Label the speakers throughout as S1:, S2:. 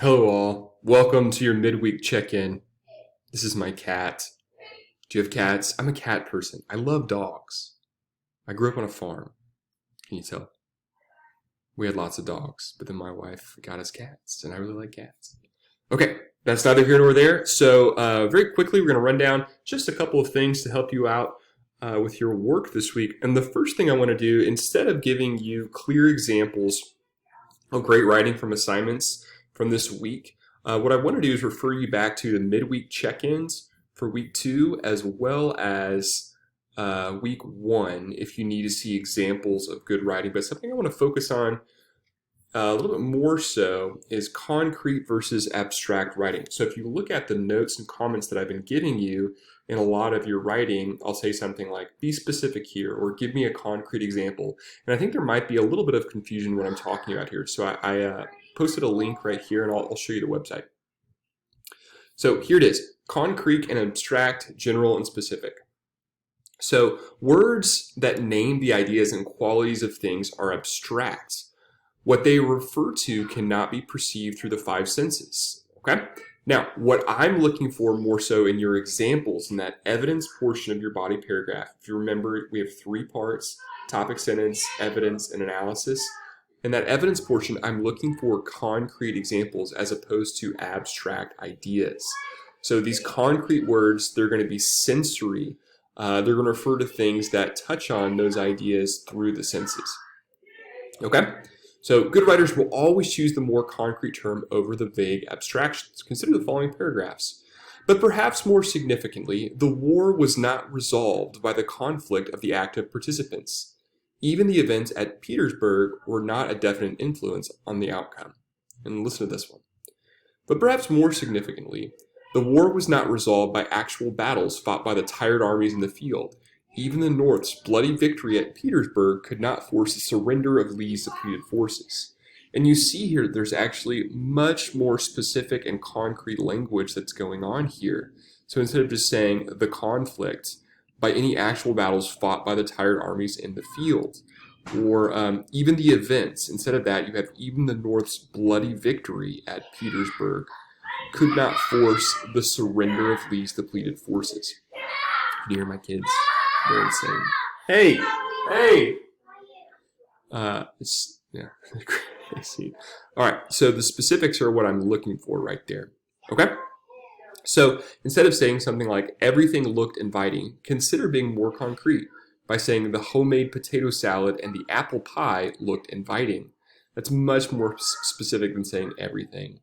S1: Hello all. Welcome to your midweek check-in. This is my cat. Do you have cats? I'm a cat person. I love dogs. I grew up on a farm. Can you tell? We had lots of dogs, but then my wife got us cats, and I really like cats. Okay, that's neither here nor there. So very quickly, we're going to run down just a couple of things to help you out with your work this week. And the first thing I want to do, instead of giving you clear examples of great writing from assignments from this week, what I want to do is refer you back to the midweek check-ins for week 2 as well as week 1 if you need to see examples of good writing. But something I want to focus on a little bit more so is concrete versus abstract writing. So if you look at the notes and comments that I've been giving you in a lot of your writing, I'll say something like, be specific here, or give me a concrete example. And I think there might be a little bit of confusion when I'm talking about here. So I posted a link right here, and I'll show you the website. So here it is, concrete and abstract, general and specific. So words that name the ideas and qualities of things are abstract. What they refer to cannot be perceived through the 5 senses, okay? Now, what I'm looking for more so in your examples in that evidence portion of your body paragraph, if you remember, we have 3 parts, topic sentence, evidence, and analysis. In that evidence portion, I'm looking for concrete examples as opposed to abstract ideas. So these concrete words, they're going to be sensory. They're going to refer to things that touch on those ideas through the senses, okay? So good writers will always choose the more concrete term over the vague abstractions. Consider the following paragraphs. But perhaps more significantly, the war was not resolved by the conflict of the active participants. Even the events at Petersburg were not a definite influence on the outcome. And listen to this one. But perhaps more significantly, the war was not resolved by actual battles fought by the tired armies in the field. Even the North's bloody victory at Petersburg could not force the surrender of Lee's depleted forces. And you see here there's actually much more specific and concrete language that's going on here. So instead of just saying the conflict, by any actual battles fought by the tired armies in the field, or even the events, instead of that you have even the North's bloody victory at Petersburg could not force the surrender of Lee's depleted forces. Can you hear my kids? They're insane. Hey! Hey! It's, yeah, crazy. All right, so the specifics are what I'm looking for right there. Okay? So instead of saying something like, everything looked inviting, consider being more concrete by saying the homemade potato salad and the apple pie looked inviting. That's much more specific than saying everything.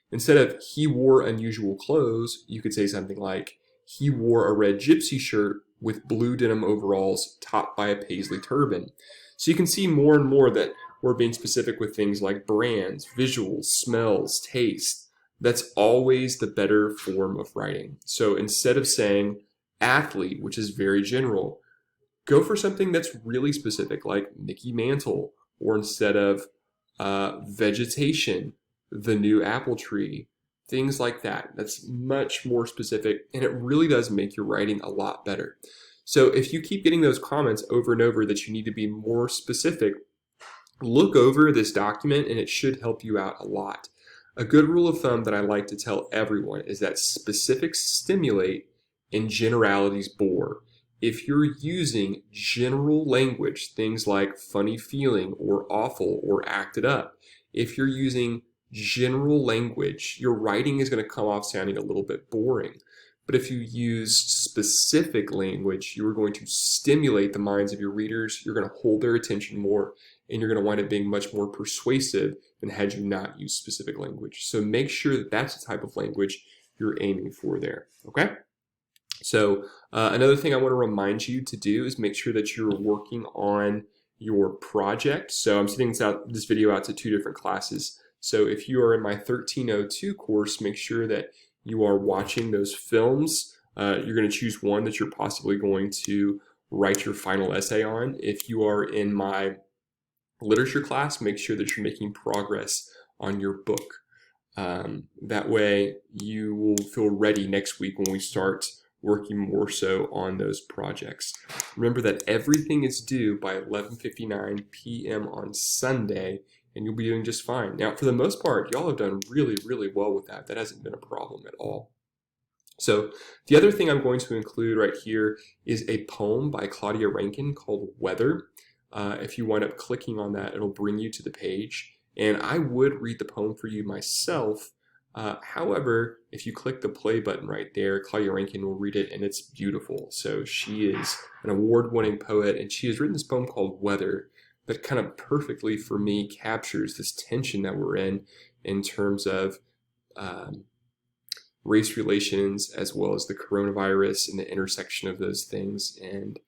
S1: Instead of he wore unusual clothes, you could say something like, he wore a red gypsy shirt with blue denim overalls topped by a paisley turban. So you can see more and more that we're being specific with things like brands, visuals, smells, taste. That's always the better form of writing. So instead of saying athlete, which is very general, go for something that's really specific, like Mickey Mantle, or instead of vegetation, the new apple tree, things like that. That's much more specific, and it really does make your writing a lot better. So if you keep getting those comments over and over that you need to be more specific, look over this document and it should help you out a lot. A good rule of thumb that I like to tell everyone is that specifics stimulate and generalities bore. If you're using general language, things like funny feeling or awful or acted up, if you're using general language, your writing is going to come off sounding a little bit boring. But if you use specific language, you're going to stimulate the minds of your readers, you're going to hold their attention more, and you're going to wind up being much more persuasive than had you not used specific language. So make sure that that's the type of language you're aiming for there, okay? So another thing I want to remind you to do is make sure that you're working on your project. So I'm sending this video out to 2 different classes. So if you are in my 1302 course, make sure that you are watching those films. You're going to choose one that you're possibly going to write your final essay on. If you are in my literature class, make sure that you're making progress on your book. That way you will feel ready next week when we start working more so on those projects. Remember that everything is due by 11:59 p.m. on Sunday, and you'll be doing just fine. Now, for the most part, y'all have done really, really well with that. That hasn't been a problem at all. So the other thing I'm going to include right here is a poem by Claudia Rankine called Weather. If you wind up clicking on that, it'll bring you to the page. And I would read the poem for you myself. However, if you click the play button right there, Claudia Rankine will read it, and it's beautiful. So she is an award-winning poet, and she has written this poem called Weather that kind of perfectly, for me, captures this tension that we're in terms of race relations as well as the coronavirus and the intersection of those things. And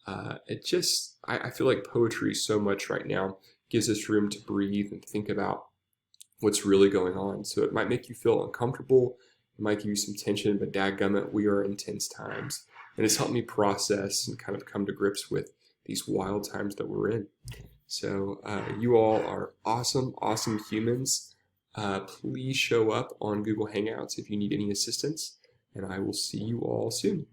S1: I feel like poetry so much right now gives us room to breathe and think about what's really going on. So it might make you feel uncomfortable, it might give you some tension, but dadgummit, we are in tense times. And it's helped me process and kind of come to grips with these wild times that we're in. So you all are awesome, awesome humans. Please show up on Google Hangouts if you need any assistance, and I will see you all soon.